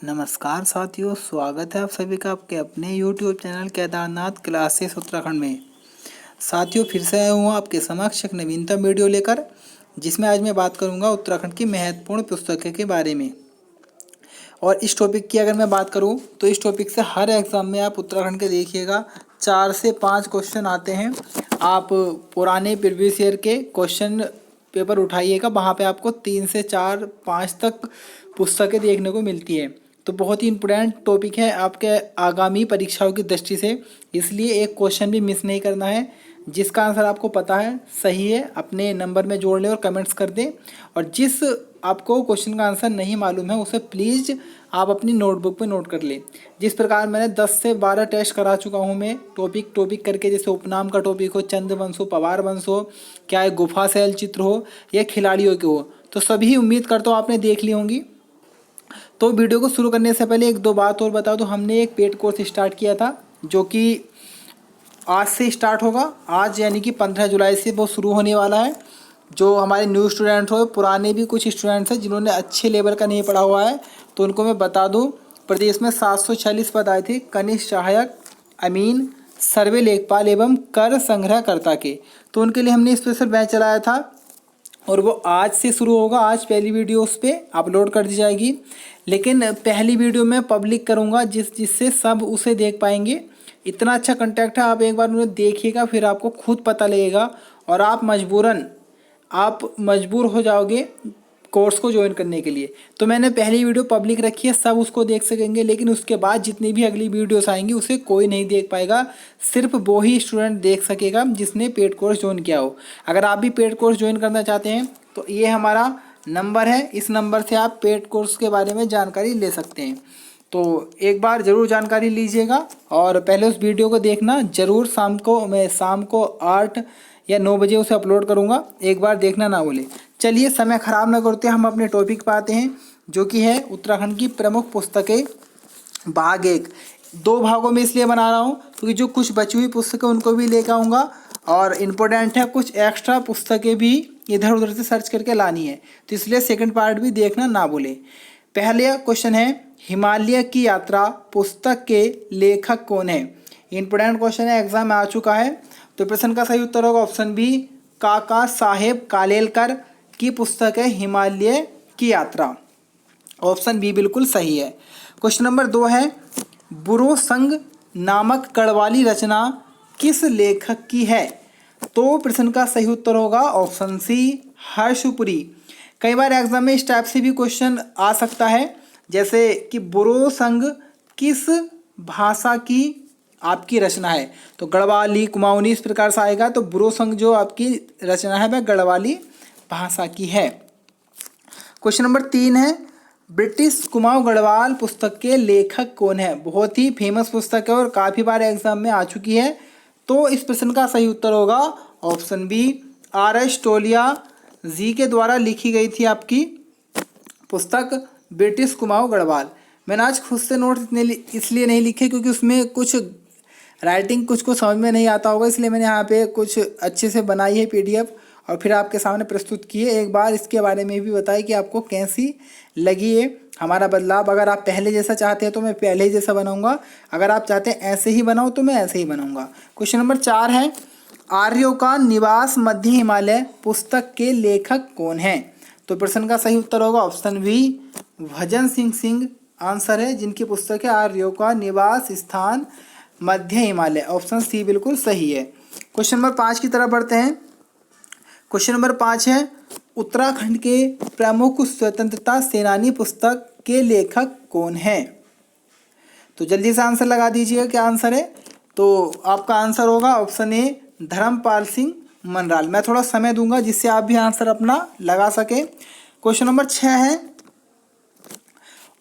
नमस्कार साथियों, स्वागत है आप सभी का आपके अपने YouTube channel Kedarnath classes Uttarakhand में। साथियों, फिर से आया हूँ आपके समक्ष एक नवीनतम वीडियो लेकर, जिसमें आज मैं बात करूँगा उत्तराखंड की महत्वपूर्ण पुस्तकों के बारे में। और इस टॉपिक की अगर मैं बात करूँ तो इस टॉपिक से हर एग्ज़ाम में आप उत्तराखंड के देखिएगा 4 से 5 क्वेश्चन आते हैं। आप पुराने प्रीवियस ईयर के क्वेश्चन पेपर उठाइएगा, वहाँ पे आपको 3 से 4 5 तक पुस्तकें देखने को मिलती है। तो बहुत ही इम्पोर्टेंट टॉपिक है आपके आगामी परीक्षाओं की दृष्टि से, इसलिए एक क्वेश्चन भी मिस नहीं करना है। जिसका आंसर आपको पता है, सही है, अपने नंबर में जोड़ लें और कमेंट्स कर दें। और जिस आपको क्वेश्चन का आंसर नहीं मालूम है उसे प्लीज़ आप अपनी नोटबुक पे नोट कर लें। जिस प्रकार मैंने 10 से 12 टेस्ट करा चुका हूँ मैं टॉपिक करके, जैसे उपनाम का टॉपिक हो, चंद वंश हो, पवार वंश हो, क्या है गुफा शैल चित्र हो या खिलाड़ियों के हो, तो सभी उम्मीद करता हूँ आपने देख ली होंगी। तो वीडियो को शुरू करने से पहले एक दो बात और बता दूं। हमने एक पेड कोर्स स्टार्ट किया था जो कि आज से स्टार्ट होगा। आज यानी कि 15 जुलाई से वो शुरू होने वाला है। जो हमारे न्यू स्टूडेंट हो, पुराने भी कुछ स्टूडेंट्स हैं जिन्होंने अच्छे लेवल का नहीं पढ़ा हुआ है, तो उनको मैं बता दूं, प्रदेश में 746 पद आए थे कनिष्ठ सहायक, अमीन, सर्वे लेखपाल एवं कर संग्रहकर्ता के। तो उनके लिए हमने स्पेशल बैच चलाया था और वो आज से शुरू होगा। आज पहली वीडियो उस पर अपलोड कर दी जाएगी, लेकिन पहली वीडियो मैं पब्लिक करूँगा जिससे सब उसे देख पाएंगे। इतना अच्छा कंटेंट है, आप एक बार उन्हें देखिएगा, फिर आपको खुद पता लगेगा और आप मजबूर हो जाओगे कोर्स को ज्वाइन करने के लिए। तो मैंने पहली वीडियो पब्लिक रखी है, सब उसको देख सकेंगे, लेकिन उसके बाद जितनी भी अगली वीडियोस आएंगी उसे कोई नहीं देख पाएगा। सिर्फ वो ही स्टूडेंट देख सकेगा जिसने पेड कोर्स ज्वाइन किया हो। अगर आप भी पेड कोर्स ज्वाइन करना चाहते हैं तो ये हमारा नंबर है, इस नंबर से आप पेड कोर्स के बारे में जानकारी ले सकते हैं। तो एक बार ज़रूर जानकारी लीजिएगा और पहले उस वीडियो को देखना ज़रूर। मैं शाम को 8 या 9 बजे उसे अपलोड करूँगा, एक बार देखना ना भूलें। चलिए समय ख़राब ना करते, हम अपने टॉपिक पर आते हैं, जो कि है उत्तराखंड की प्रमुख पुस्तकें भाग 1। 2 भागों में इसलिए बना रहा हूँ क्योंकि जो कुछ बची हुई पुस्तकें उनको भी लेकर आऊँगा और इम्पोर्टेंट है कुछ एक्स्ट्रा पुस्तकें भी इधर उधर से सर्च करके लानी है, तो इसलिए सेकंड पार्ट भी देखना ना भूलें। पहले क्वेश्चन है, हिमालय की यात्रा पुस्तक के लेखक कौन है? इम्पोर्टेंट क्वेश्चन है, एग्जाम में आ चुका है। तो प्रश्न का सही उत्तर होगा ऑप्शन बी, काका साहेब कालेलकर की पुस्तक है हिमालय की यात्रा। ऑप्शन बी बिल्कुल सही है। क्वेश्चन नंबर 2 है, बुरो संग नामक गढ़वाली रचना किस लेखक की है? तो प्रश्न का सही उत्तर होगा ऑप्शन सी, हर्षपुरी। कई बार एग्जाम में इस टाइप से भी क्वेश्चन आ सकता है, जैसे कि बुरो संग किस भाषा की आपकी रचना है? तो गढ़वाली, कुमाऊनी इस प्रकार से आएगा। तो बुरो संग जो आपकी रचना है वह गढ़वाली भाषा की है। क्वेश्चन नंबर 3 है, ब्रिटिश कुमाऊं गढ़वाल पुस्तक के लेखक कौन है? बहुत ही फेमस पुस्तक है और काफ़ी बार एग्जाम में आ चुकी है। तो इस प्रश्न का सही उत्तर होगा ऑप्शन बी, R.S. टोलिया जी के द्वारा लिखी गई थी आपकी पुस्तक ब्रिटिश कुमाऊं गढ़वाल। मैंने आज खुद से नोट्स इतने इसलिए नहीं लिखे क्योंकि उसमें कुछ राइटिंग कुछ को समझ में नहीं आता होगा, इसलिए मैंने यहाँ पे कुछ अच्छे से बनाई है PDF और फिर आपके सामने प्रस्तुत किए। एक बार इसके बारे में भी बताइए कि आपको कैसी लगी है हमारा बदलाव। अगर आप पहले जैसा चाहते हैं तो मैं पहले ही जैसा बनाऊंगा, अगर आप चाहते हैं ऐसे ही बनाओ तो मैं ऐसे ही बनाऊंगा। क्वेश्चन नंबर 4 है, आर्यों का निवास मध्य हिमालय पुस्तक के लेखक कौन है? तो प्रश्न का सही उत्तर होगा ऑप्शन बी, भजन सिंह आंसर है, जिनकी पुस्तक है आर्यों का निवास स्थान मध्य हिमालय। ऑप्शन सी बिल्कुल सही है। क्वेश्चन नंबर 5 की तरफ बढ़ते हैं। क्वेश्चन नंबर 5 है, उत्तराखंड के प्रमुख स्वतंत्रता सेनानी पुस्तक के लेखक कौन है? तो जल्दी से आंसर लगा दीजिएगा, क्या आंसर है? तो आपका आंसर होगा ऑप्शन ए, धर्मपाल सिंह मनराल। मैं थोड़ा समय दूंगा जिससे आप भी आंसर अपना लगा सके। क्वेश्चन नंबर 6 है,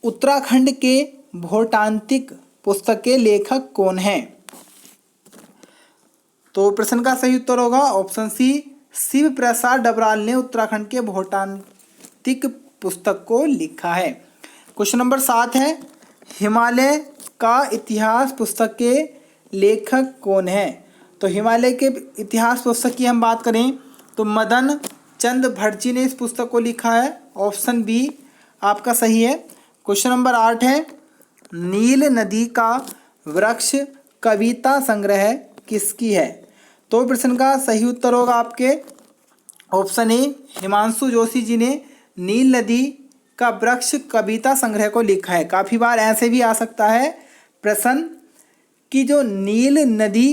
उत्तराखंड के भौटान्तिक पुस्तक के लेखक कौन है? तो प्रश्न का सही उत्तर होगा ऑप्शन सी, शिव प्रसाद डबराल ने उत्तराखंड के भौटान्तिक पुस्तक को लिखा है। क्वेश्चन नंबर 7 है, हिमालय का इतिहास पुस्तक के लेखक कौन है? तो हिमालय के इतिहास पुस्तक की हम बात करें तो मदन चंद भटजी ने इस पुस्तक को लिखा है। ऑप्शन बी आपका सही है। क्वेश्चन नंबर 8 है, नील नदी का वृक्ष कविता संग्रह किसकी है? तो प्रश्न का सही उत्तर होगा आपके ऑप्शन ए, हिमांशु जोशी जी ने नील नदी का वृक्ष कविता संग्रह को लिखा है। काफ़ी बार ऐसे भी आ सकता है प्रश्न कि जो नील नदी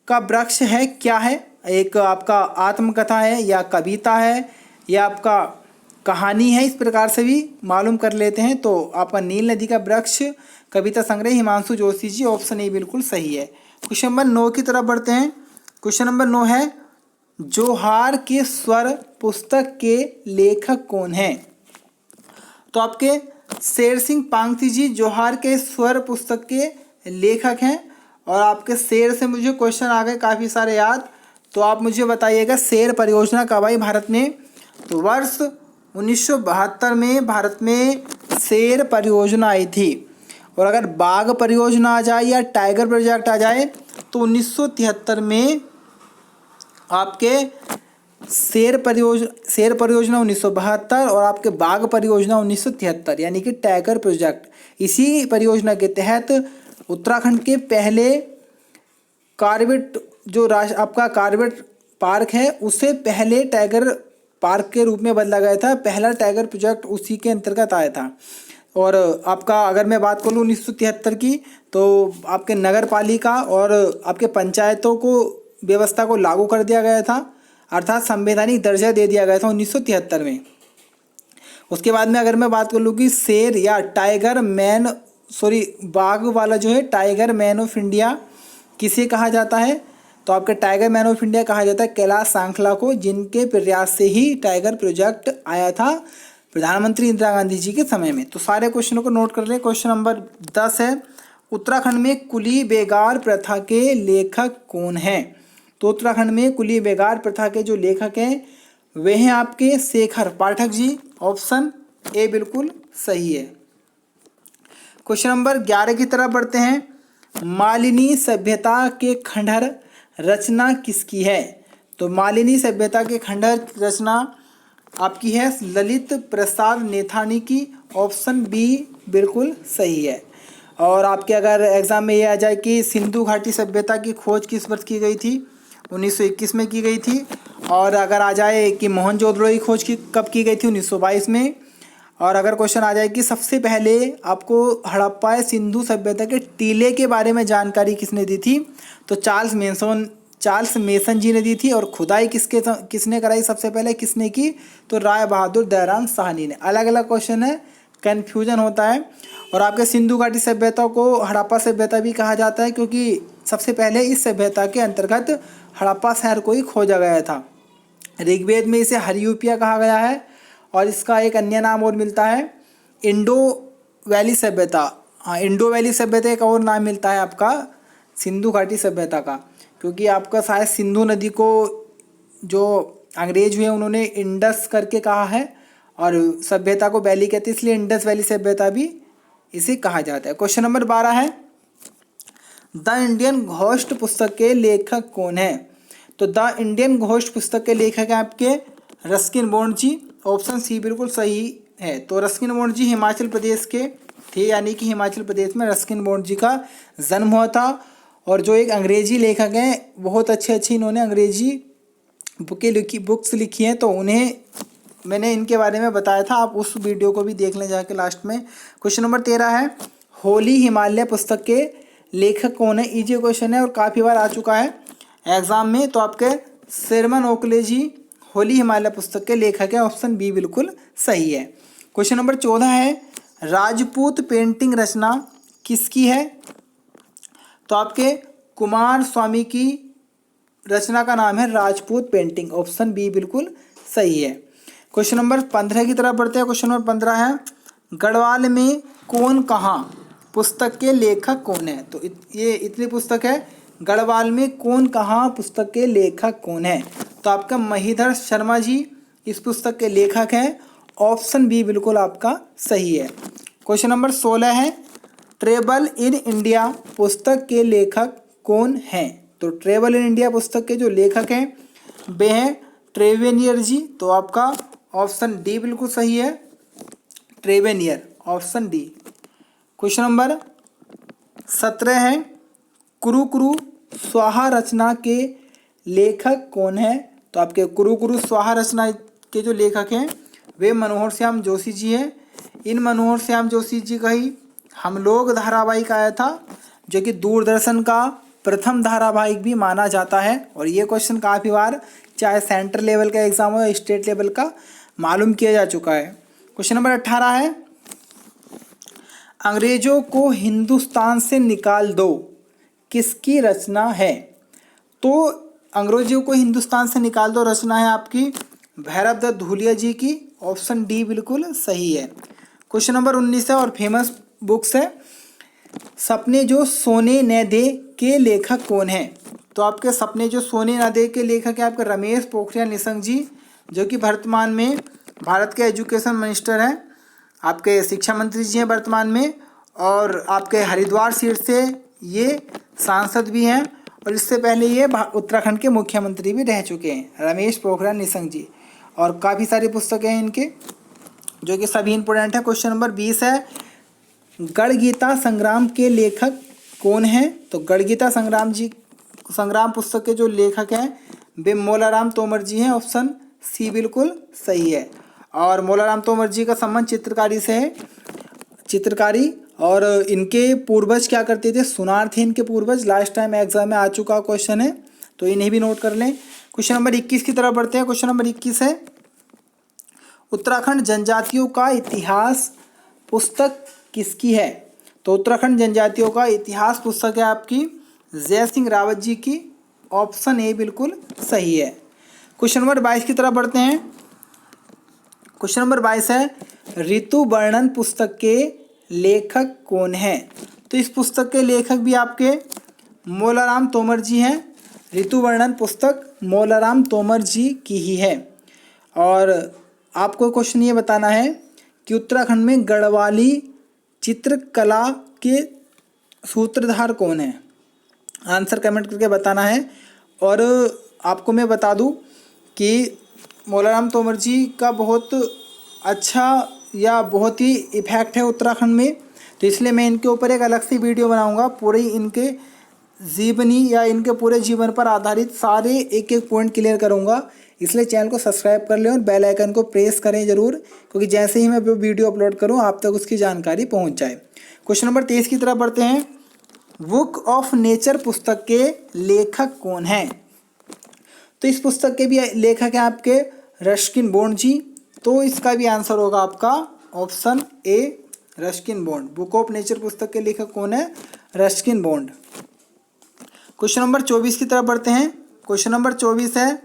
का वृक्ष है क्या है, एक आपका आत्मकथा है या कविता है या आपका कहानी है, इस प्रकार से भी मालूम कर लेते हैं। तो आपका नील नदी का वृक्ष कविता संग्रह हिमांशु जोशी जी, ऑप्शन ए बिल्कुल सही है। क्वेश्चन नंबर 9 की तरफ बढ़ते हैं। क्वेश्चन नंबर 9 है, जोहार के स्वर पुस्तक के लेखक कौन हैं? तो आपके शेर सिंह पांगती जी जोहार के स्वर पुस्तक के लेखक हैं। और आपके शेर से मुझे क्वेश्चन आ गए काफ़ी सारे याद, तो आप मुझे बताइएगा शेर परियोजना कब आई भारत में? तो वर्ष 1972 में भारत में शेर परियोजना आई थी। और अगर बाघ परियोजना आ जाए या टाइगर प्रोजेक्ट आ जाए तो 1973 में आपके शेर परियोजना 1972 और आपके बाघ परियोजना 1973, यानी कि टाइगर प्रोजेक्ट। इसी परियोजना के तहत उत्तराखंड के पहले कार्बेट जो आपका कार्बेट पार्क है उसे पहले टाइगर पार्क के रूप में बदला गया था। पहला टाइगर प्रोजेक्ट उसी के अंतर्गत आया था। और आपका अगर मैं बात करूँ 1973 की, तो आपके नगर पालिका और आपके पंचायतों को व्यवस्था को लागू कर दिया गया था, अर्थात संवैधानिक दर्जा दे दिया गया था 1973 में। उसके बाद में अगर मैं बात कर लूँ कि शेर या बाघ वाला जो है टाइगर मैन ऑफ इंडिया किसे कहा जाता है? तो आपके टाइगर मैन ऑफ इंडिया कहा जाता है कैलाश सांखला को, जिनके प्रयास से ही टाइगर प्रोजेक्ट आया था प्रधानमंत्री इंदिरा गांधी जी के समय में। तो सारे क्वेश्चनों को नोट कर लें। क्वेश्चन नंबर 10 है, उत्तराखंड में कुली बेगार प्रथा के लेखक कौन हैं? तो उत्तराखंड में कुली बेगार प्रथा के जो लेखक हैं वे हैं आपके शेखर पाठक जी, ऑप्शन ए बिल्कुल सही है। क्वेश्चन नंबर 11 की तरफ बढ़ते हैं। मालिनी सभ्यता के खंडहर रचना किसकी है? तो मालिनी सभ्यता के खंडहर रचना आपकी है ललित प्रसाद नेथानी की, ऑप्शन बी बिल्कुल सही है। और आपके अगर एग्जाम में ये आ जाए कि सिंधु घाटी सभ्यता की खोज किस वर्ष की गई थी? 1921 में की गई थी। और अगर आ जाए कि मोहनजोदड़ो की खोज कब की गई थी? 1922 में। और अगर क्वेश्चन आ जाए कि सबसे पहले आपको हड़प्पा सिंधु सभ्यता के टीले के बारे में जानकारी किसने दी थी? तो चार्ल्स मेसन जी ने दी थी। और खुदाई किसने कराई सबसे पहले, किसने की? तो राय बहादुर दयाराम साहनी ने। अलग अलग क्वेश्चन है, कन्फ्यूजन होता है। और आपके सिंधु घाटी सभ्यता को हड़प्पा सभ्यता भी कहा जाता है, क्योंकि सबसे पहले इस सभ्यता के अंतर्गत हड़प्पा शहर को ही खोजा गया था। ऋग्वेद में इसे हरियूपिया कहा गया है। और इसका एक अन्य नाम और मिलता है इंडो वैली सभ्यता। हाँ, इंडो वैली सभ्यता एक और नाम मिलता है आपका सिंधु घाटी सभ्यता का, क्योंकि आपका शायद सिंधु नदी को जो अंग्रेज हुए उन्होंने इंडस करके कहा है और सभ्यता को वैली कहते हैं, इसलिए इंडस वैली सभ्यता भी इसे कहा जाता है। क्वेश्चन नंबर 12 है, द इंडियन घोस्ट पुस्तक के लेखक कौन है? तो द इंडियन घोस्ट पुस्तक के लेखक हैं आपके रस्किन बॉन्ड जी, ऑप्शन सी बिल्कुल सही है। तो रस्किन बॉन्ड जी हिमाचल प्रदेश के थे, यानी कि हिमाचल प्रदेश में रस्किन बॉन्ड जी का जन्म हुआ था। और जो एक अंग्रेजी लेखक हैं, बहुत अच्छे इन्होंने अंग्रेजी बुक्स लिखी हैं, तो उन्हें मैंने इनके बारे में बताया था, आप उस वीडियो को भी देख लें जाके लास्ट में। क्वेश्चन नंबर 13 है, होली हिमालय पुस्तक के लेखक कौन है? इजी क्वेश्चन है और काफ़ी बार आ चुका है एग्जाम में। तो आपके शर्मन ओकले जी होली हिमालय पुस्तक के लेखक है, ऑप्शन बी बिल्कुल सही है। क्वेश्चन नंबर 14 है, राजपूत पेंटिंग रचना किसकी है? तो आपके कुमार स्वामी की रचना का नाम है राजपूत पेंटिंग, ऑप्शन बी बिल्कुल सही है। क्वेश्चन नंबर 15 की तरफ बढ़ते हैं। क्वेश्चन नंबर 15 है, गढ़वाल में कौन कहाँ पुस्तक के लेखक कौन है? तो ये इतनी पुस्तक है, गढ़वाल में कौन कहाँ पुस्तक के लेखक कौन है? तो आपका महीधर शर्मा जी इस पुस्तक के लेखक हैं, ऑप्शन बी बिल्कुल आपका सही है। क्वेश्चन नंबर 16 है, ट्रेवल इन इंडिया पुस्तक के लेखक कौन हैं? तो ट्रेवल इन इंडिया पुस्तक के जो लेखक हैं वे हैं ट्रेवेनियर जी, तो आपका ऑप्शन डी बिल्कुल सही है, ट्रेवेनियर, ऑप्शन डी। क्वेश्चन नंबर 17 है, कुरु कुरु स्वाहा रचना के लेखक कौन है? तो आपके कुरु कुरु स्वाहा रचना के जो लेखक हैं वे मनोहर श्याम जोशी जी हैं। इन मनोहर श्याम जोशी जी का ही हम लोग धारावाहिक आया था, जो कि दूरदर्शन का प्रथम धारावाहिक भी माना जाता है। और ये क्वेश्चन काफ़ी बार चाहे सेंट्रल लेवल का एग्जाम हो या स्टेट लेवल का मालूम किया जा चुका है। क्वेश्चन नंबर 18 है, अंग्रेजों को हिंदुस्तान से निकाल दो किसकी रचना है? तो अंग्रेजों को हिंदुस्तान से निकाल दो रचना है आपकी भैरव दत्त धूलिया जी की। ऑप्शन डी बिल्कुल सही है। क्वेश्चन नंबर 19 है और फेमस बुक्स है, सपने जो सोने न दे के लेखक कौन है? तो आपके सपने जो सोने न दे के लेखक है आपके रमेश पोखरियाल निशंक जी, जो कि वर्तमान में भारत के एजुकेशन मिनिस्टर हैं, आपके शिक्षा मंत्री जी हैं वर्तमान में, और आपके हरिद्वार सीट से ये सांसद भी हैं, और इससे पहले ये उत्तराखंड के मुख्यमंत्री भी रह चुके हैं, रमेश पोखरियाल निशंक जी। और काफ़ी सारी पुस्तकें हैं इनके जो कि सभी इंपॉर्टेंट है। क्वेश्चन नंबर 20 है, गढ़गीता संग्राम के लेखक कौन है? तो गढ़गीता संग्राम पुस्तक के जो लेखक हैं वे मौलाराम तोमर जी हैं। ऑप्शन सी बिल्कुल सही है। और मौलाराम तोमर जी का संबंध चित्रकारी से है, चित्रकारी। और इनके पूर्वज क्या करते थे? सुनार थे इनके पूर्वज। लास्ट टाइम एग्जाम में आ चुका क्वेश्चन है, तो इन्हें भी नोट कर लें। क्वेश्चन नंबर 21 की तरफ बढ़ते हैं। क्वेश्चन नंबर 21 है, उत्तराखंड जनजातियों का इतिहास पुस्तक किसकी है? तो उत्तराखंड जनजातियों का इतिहास पुस्तक है आपकी जय सिंह रावत जी की। ऑप्शन ए बिल्कुल सही है। क्वेश्चन नंबर 22 की तरफ बढ़ते हैं। क्वेश्चन नंबर 22 है, ऋतु वर्णन पुस्तक के लेखक कौन है? तो इस पुस्तक के लेखक भी आपके मौलाराम तोमर जी हैं। ऋतु वर्णन पुस्तक मौलाराम तोमर जी की ही है। और आपको क्वेश्चन ये बताना है कि उत्तराखंड में गढ़वाली चित्रकला के सूत्रधार कौन है? आंसर कमेंट करके बताना है। और आपको मैं बता दूं कि मौलाराम तोमर जी का बहुत अच्छा या बहुत ही इफेक्ट है उत्तराखंड में, तो इसलिए मैं इनके ऊपर एक अलग से वीडियो बनाऊंगा, पूरी इनके जीवनी या इनके पूरे जीवन पर आधारित सारे एक एक पॉइंट क्लियर करूंगा। इसलिए चैनल को सब्सक्राइब कर लें और बेल आइकन को प्रेस करें ज़रूर, क्योंकि जैसे ही मैं वीडियो अपलोड करूं आप तक उसकी जानकारी पहुंच जाए। क्वेश्चन नंबर 23 की तरफ बढ़ते हैं। बुक ऑफ नेचर पुस्तक के लेखक कौन हैं? तो इस पुस्तक के भी लेखक हैं आपके रस्किन बॉन्ड जी। तो इसका भी आंसर होगा आपका option A Ruskin bond. Book of nature पुस्तक के लेखक कौन है? Ruskin bond. क्वेश्चन नंबर 24 की तरफ बढ़ते हैं। क्वेश्चन नंबर 24 है,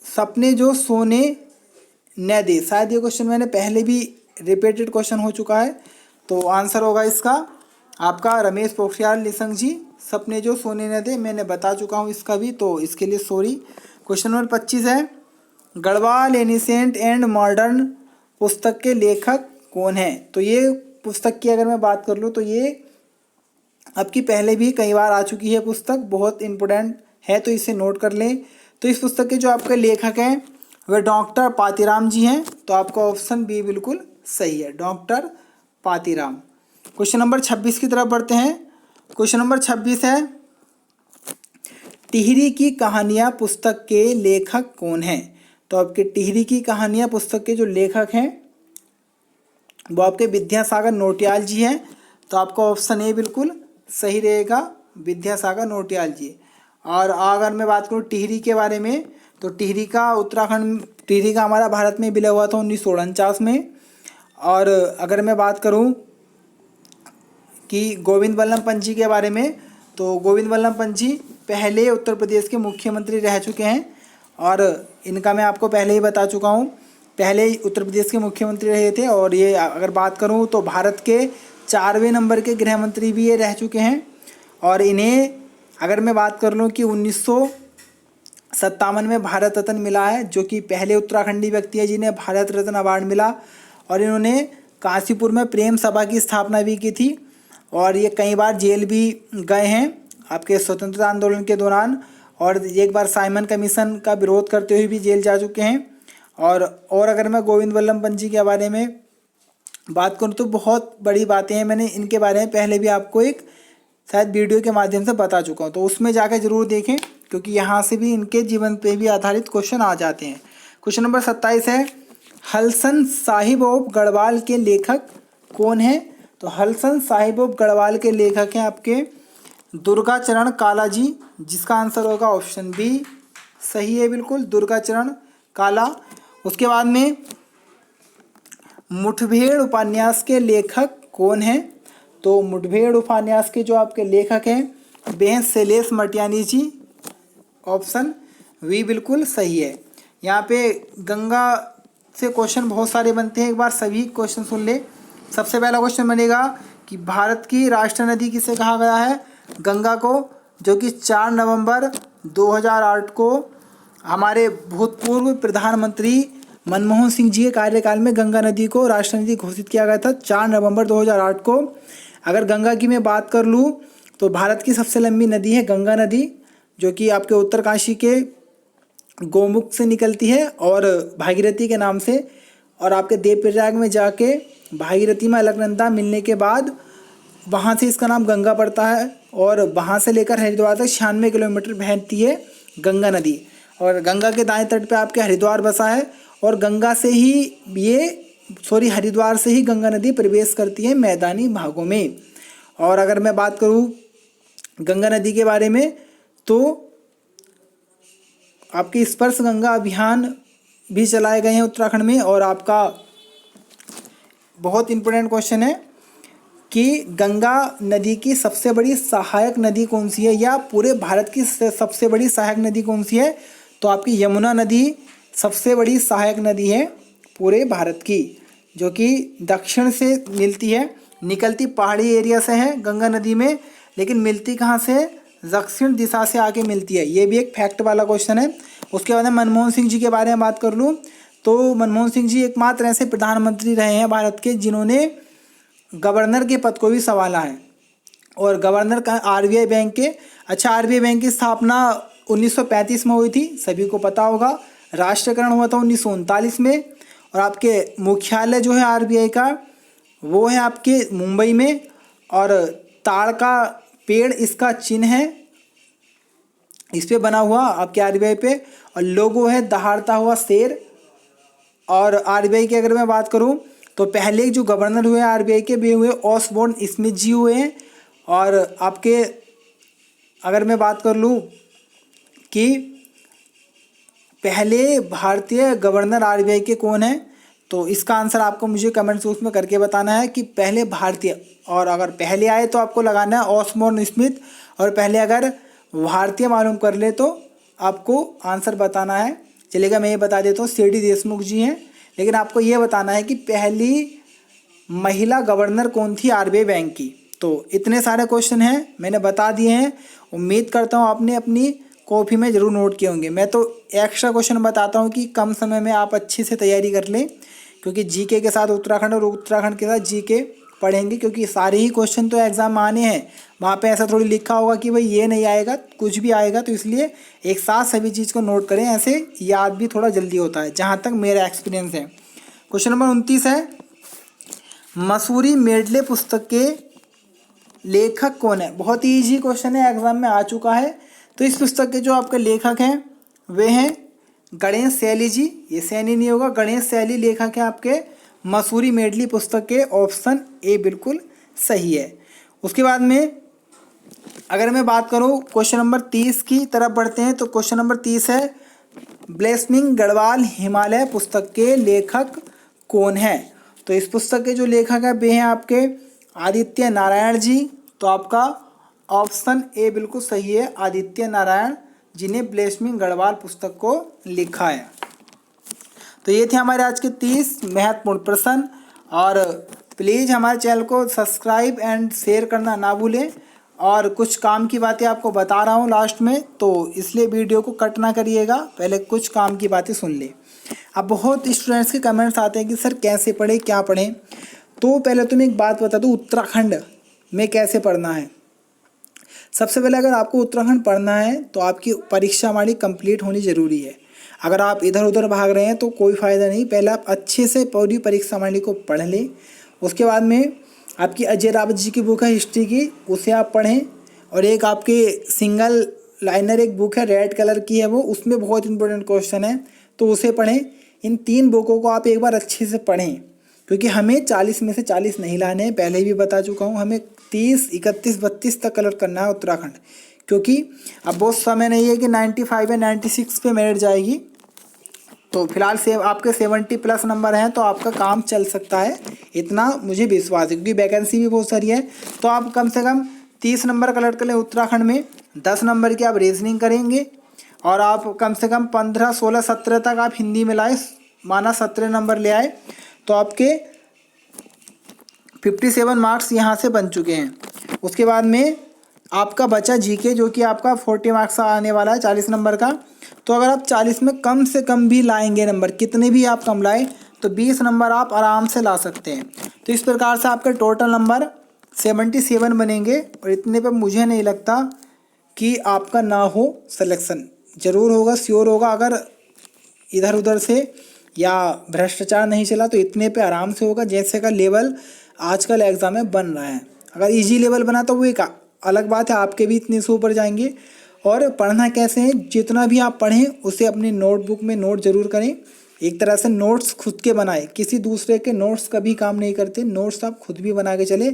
सपने जो सोने न दे। शायद ये क्वेश्चन मैंने पहले भी रिपीटेड क्वेश्चन हो चुका है, तो आंसर होगा इसका आपका रमेश पोखरियाल निशंक जी। सपने जो सोने न दे मैंने बता चुका हूँ इसका भी, तो इसके लिए सॉरी। क्वेश्चन नंबर 25 है, गढ़वाल एनिसेंट एंड मॉडर्न पुस्तक के लेखक कौन है? तो ये पुस्तक की अगर मैं बात कर लूँ तो ये आपकी पहले भी कई बार आ चुकी है पुस्तक, बहुत इम्पोर्टेंट है, तो इसे नोट कर लें। तो इस पुस्तक के जो आपके लेखक हैं वे डॉक्टर पातीराम जी हैं। तो आपका ऑप्शन बी बिल्कुल सही है, डॉक्टर पातीराम। क्वेश्चन नंबर 26 की तरफ बढ़ते हैं। क्वेश्चन नंबर 26 है, टिहरी की कहानियाँ पुस्तक के लेखक कौन हैं? तो आपके टिहरी की कहानियाँ पुस्तक के जो लेखक हैं वो आपके विद्यासागर नौटियाल जी हैं। तो आपका ऑप्शन ए बिल्कुल सही रहेगा, विद्यासागर नौटियाल जी। और अगर मैं बात करूँ टिहरी के बारे में, तो टिहरी का हमारा भारत में विलय हुआ था 1949 में। और अगर मैं बात करूँ कि गोविंद वल्लभ पंत जी के बारे में, तो गोविंद वल्लभ पंत जी पहले उत्तर प्रदेश के मुख्यमंत्री रह चुके हैं। और इनका मैं आपको पहले ही बता चुका हूँ, पहले ही उत्तर प्रदेश के मुख्यमंत्री रहे थे। और ये अगर बात करूँ तो भारत के 4वें नंबर के गृह मंत्री भी ये रह चुके हैं। और इन्हें अगर मैं बात कर लूँ कि 1957 में भारत रत्न मिला है, जो कि पहले उत्तराखंडी व्यक्ति है जिन्हें भारत रत्न अवार्ड मिला। और इन्होंने काशीपुर में प्रेम सभा की स्थापना भी की थी। और ये कई बार जेल भी गए हैं आपके स्वतंत्रता आंदोलन के दौरान, और एक बार साइमन कमीशन का विरोध करते हुए भी जेल जा चुके हैं। और अगर मैं गोविंद वल्लभ पंत जी के बारे में बात करूँ तो बहुत बड़ी बातें हैं, मैंने इनके बारे में पहले भी आपको एक शायद वीडियो के माध्यम से बता चुका हूँ, तो उसमें जाकर जरूर देखें क्योंकि यहाँ से भी इनके जीवन पे भी आधारित क्वेश्चन आ जाते हैं। क्वेश्चन नंबर 27 है, हलसन साहिब ऑफ गढ़वाल के लेखक कौन है? तो हलसन साहिब ऑफ गढ़वाल के लेखक हैं आपके दुर्गाचरण काला जी, जिसका आंसर होगा ऑप्शन बी सही है बिल्कुल, दुर्गाचरण काला। उसके बाद में मुठभेड़ उपन्यास के लेखक कौन हैं? तो मुठभेड़ उपन्यास के जो आपके लेखक हैं वे हैं शैलेश मटियानी जी, ऑप्शन वी बिल्कुल सही है। यहाँ पे गंगा से क्वेश्चन बहुत सारे बनते हैं, एक बार सभी क्वेश्चन सुन ले। सबसे पहला क्वेश्चन बनेगा कि भारत की राष्ट्रीय नदी किसे कहा गया है? गंगा को, जो कि 4 नवंबर 2008 को हमारे भूतपूर्व प्रधानमंत्री मनमोहन सिंह जी के कार्यकाल में गंगा नदी को राष्ट्रीय नदी घोषित किया गया था 4 नवंबर 2008 को। अगर गंगा की मैं बात कर लूँ तो भारत की सबसे लंबी नदी है गंगा नदी, जो कि आपके उत्तरकाशी के गौमुख से निकलती है और भागीरथी के नाम से, और आपके देवप्रयाग में जाके भागीरथी में अलकनंदा मिलने के बाद वहाँ से इसका नाम गंगा पड़ता है, और वहाँ से लेकर हरिद्वार तक 96 किलोमीटर बहती है गंगा नदी। और गंगा के दाएं तट पे आपके हरिद्वार बसा है, और गंगा से ही हरिद्वार से ही गंगा नदी प्रवेश करती है मैदानी भागों में। और अगर मैं बात करूँ गंगा नदी के बारे में तो आपके स्पर्श गंगा अभियान भी चलाए गए हैं उत्तराखंड में। और आपका बहुत इंपॉर्टेंट क्वेश्चन है कि गंगा नदी की सबसे बड़ी सहायक नदी कौन सी है, या पूरे भारत की सबसे बड़ी सहायक नदी कौन सी है? तो आपकी यमुना नदी सबसे बड़ी सहायक नदी है पूरे भारत की, जो कि दक्षिण से मिलती है, निकलती पहाड़ी एरिया से है गंगा नदी में, लेकिन मिलती कहाँ से? दक्षिण दिशा से आके मिलती है। ये भी एक फैक्ट वाला क्वेश्चन है। उसके बाद में मनमोहन सिंह जी के बारे में बात कर लूँ तो मनमोहन सिंह जी एकमात्र ऐसे प्रधानमंत्री रहे हैं भारत के जिन्होंने गवर्नर के पद को भी संभाला है। और गवर्नर का आरबीआई बैंक के, अच्छा आरबीआई बैंक की स्थापना 1935 में हुई थी, सभी को पता होगा। राष्ट्रीयकरण हुआ था 1939 में, और आपके मुख्यालय जो है आरबीआई का वो है आपके मुंबई में, और ताड़ का पेड़ इसका चिन्ह है इस पे बना हुआ आपके आरबीआई पे, और लोगो है दहाड़ता हुआ शेर। और आरबीआई की अगर मैं बात करूं तो पहले जो गवर्नर हुए आरबीआई के वे हुए ऑसबोर्न स्मिथ जी हुए हैं। और आपके अगर मैं बात कर लूं कि पहले भारतीय गवर्नर आरबीआई के कौन है, तो इसका आंसर आपको मुझे कमेंट बॉक्स में करके बताना है कि पहले भारतीय, और अगर पहले आए तो आपको लगाना है ऑसबोर्न स्मिथ, और पहले अगर भारतीय मालूम कर ले तो आपको आंसर बताना है। चलेगा, मैं ये बता देता हूँ सीडी देशमुख जी हैं, लेकिन आपको ये बताना है कि पहली महिला गवर्नर कौन थी आरबीआई बैंक की। तो इतने सारे क्वेश्चन हैं मैंने बता दिए हैं, उम्मीद करता हूँ आपने अपनी कॉपी में ज़रूर नोट किए होंगे। मैं तो एक्स्ट्रा क्वेश्चन बताता हूँ कि कम समय में आप अच्छी से तैयारी कर लें, क्योंकि जीके के साथ उत्तराखंड और उत्तराखंड के साथ जीके पढ़ेंगे, क्योंकि सारे ही क्वेश्चन तो एग्जाम में आने हैं। वहाँ पे ऐसा थोड़ी लिखा होगा कि भाई ये नहीं आएगा, कुछ भी आएगा, तो इसलिए एक साथ सभी चीज़ को नोट करें, ऐसे याद भी थोड़ा जल्दी होता है, जहाँ तक मेरा एक्सपीरियंस है। क्वेश्चन नंबर 29 है, मसूरी मेडले पुस्तक के लेखक कौन है? बहुत ही ईजी क्वेश्चन है, एग्जाम में आ चुका है। तो इस पुस्तक के जो आपके लेखक हैं वे हैं गणेश सैली जी, ये सैनी नहीं होगा, गणेश सैली लेखक हैं आपके मसूरी मेडली पुस्तक के, ऑप्शन ए बिल्कुल सही है। उसके बाद में अगर मैं बात करूं क्वेश्चन नंबर 30 की तरफ बढ़ते हैं, तो क्वेश्चन नंबर 30 है, ब्लेसमिंग गढ़वाल हिमालय पुस्तक के लेखक कौन है? तो इस पुस्तक के जो लेखक हैं वे हैं आपके आदित्य नारायण जी। तो आपका ऑप्शन ए बिल्कुल सही है, आदित्य नारायण जिन्हें ब्लेसमिंग गढ़वाल पुस्तक को लिखा है। तो ये थे हमारे आज के 30 महत्वपूर्ण प्रश्न, और प्लीज़ हमारे चैनल को सब्सक्राइब एंड शेयर करना ना भूलें। और कुछ काम की बातें आपको बता रहा हूँ लास्ट में, तो इसलिए वीडियो को कट ना करिएगा, पहले कुछ काम की बातें सुन ले। अब बहुत स्टूडेंट्स के कमेंट्स आते हैं कि सर कैसे पढ़ें, क्या पढ़ें। तो पहले तो मैं एक बात बता दूँ उत्तराखंड में कैसे पढ़ना है। सबसे पहले अगर आपको उत्तराखंड पढ़ना है तो आपकी परीक्षा हमारी कंप्लीट होनी ज़रूरी है। अगर आप इधर उधर भाग रहे हैं तो कोई फ़ायदा नहीं, पहले आप अच्छे से पूरी परीक्षा माली को पढ़ लें, उसके बाद में आपकी अजय रावत जी की बुक है हिस्ट्री की, उसे आप पढ़ें। और एक आपके सिंगल लाइनर एक बुक है रेड कलर की है वो, उसमें बहुत इंपॉर्टेंट क्वेश्चन है, तो उसे पढ़ें। इन 3 बुकों को आप एक बार अच्छे से पढ़ें, क्योंकि हमें 40 में से 40 नहीं लाने हैं, पहले भी बता चुका हूँ। हमें 30, 31, 32 तक कलर करना है उत्तराखंड, क्योंकि अब बहुत समय नहीं है कि 95 या 96 पे मेरिट जाएगी। तो फिलहाल आपके 70+ नंबर हैं, तो आपका काम चल सकता है, इतना मुझे विश्वास है, क्योंकि वैकेंसी भी बहुत सारी है। तो आप कम से कम 30 नंबर कलेक्ट कर लें उत्तराखंड में, 10 नंबर की आप रीजनिंग करेंगे, और आप कम से कम 15, 16, 17 तक आप हिंदी में लाए, माना 17 नंबर ले आए, तो आपके 57 मार्क्स यहाँ से बन चुके हैं। उसके बाद में आपका बचा जीके, जो कि आपका 40 मार्क्स का आने वाला है, 40 नंबर का। तो अगर आप 40 में कम से कम भी लाएंगे नंबर, कितने भी आप कम लाए, तो 20 नंबर आप आराम से ला सकते हैं। तो इस प्रकार से आपके टोटल नंबर 77 बनेंगे, और इतने पे मुझे नहीं लगता कि आपका ना हो सिलेक्शन। ज़रूर होगा, श्योर होगा। अगर इधर उधर से या भ्रष्टाचार नहीं चला तो इतने पे आराम से होगा, जैसे का लेवल आजकल एग्ज़ाम में बन रहा है। अगर इजी लेवल बना तो वो एक अलग बात है, आपके भी इतने से ऊपर जाएंगे। और पढ़ना कैसे है, जितना भी आप पढ़ें उसे अपनी नोटबुक में नोट ज़रूर करें। एक तरह से नोट्स खुद के बनाए, किसी दूसरे के नोट्स कभी काम नहीं करते, नोट्स आप खुद भी बना के चले।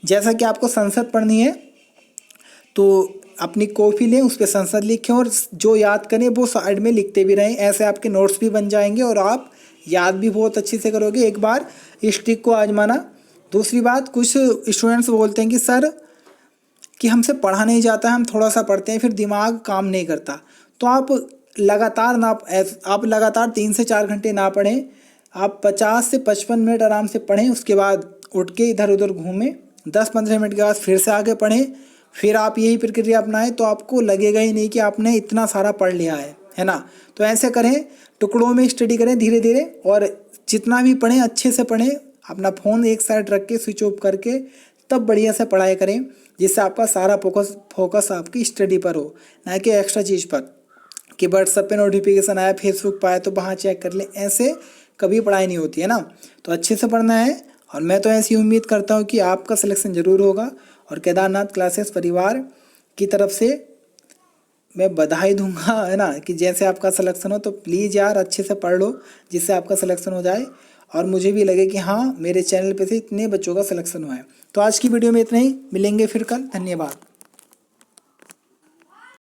जैसा कि आपको संसद पढ़नी है, तो अपनी कॉपी लें, उस पर संसद लिखें, और जो याद करें वो साइड में लिखते भी रहें। ऐसे आपके नोट्स भी बन जाएंगे और आप याद भी बहुत अच्छे से करोगे। एक बार इस ट्रिक को आजमाना। दूसरी बात, कुछ स्टूडेंट्स बोलते हैं कि सर कि हमसे पढ़ा नहीं जाता है, हम थोड़ा सा पढ़ते हैं फिर दिमाग काम नहीं करता। तो आप लगातार 3 से 4 घंटे ना पढ़ें, आप 50 से 55 मिनट आराम से पढ़ें। उसके बाद उठ के इधर उधर घूमें, 10-15 मिनट के बाद फिर से आगे पढ़ें। फिर आप यही प्रक्रिया अपनाएं, तो आपको लगेगा ही नहीं कि आपने इतना सारा पढ़ लिया है ना। तो ऐसे करें, टुकड़ों में स्टडी करें धीरे धीरे, और जितना भी पढ़ें अच्छे से पढ़ें। अपना फ़ोन एक साइड रख के स्विच ऑफ करके तब बढ़िया से पढ़ाई करें, जिससे आपका सारा फोकस आपकी स्टडी पर हो, ना कि एक्स्ट्रा चीज़ पर, कि व्हाट्सएप पे नोटिफिकेशन आया, फेसबुक पर आया तो वहाँ चेक कर लें। ऐसे कभी पढ़ाई नहीं होती है ना। तो अच्छे से पढ़ना है, और मैं तो ऐसी उम्मीद करता हूँ कि आपका सिलेक्शन ज़रूर होगा। और केदारनाथ क्लासेस परिवार की तरफ से मैं बधाई दूंगा, है ना, कि जैसे आपका सिलेक्शन हो, तो प्लीज़ यार अच्छे से पढ़ लो, जिससे आपका सिलेक्शन हो जाए, और मुझे भी लगे कि हाँ मेरे चैनल पे से इतने बच्चों का सिलेक्शन हुआ है। तो आज की वीडियो में इतना ही, मिलेंगे फिर कल। धन्यवाद।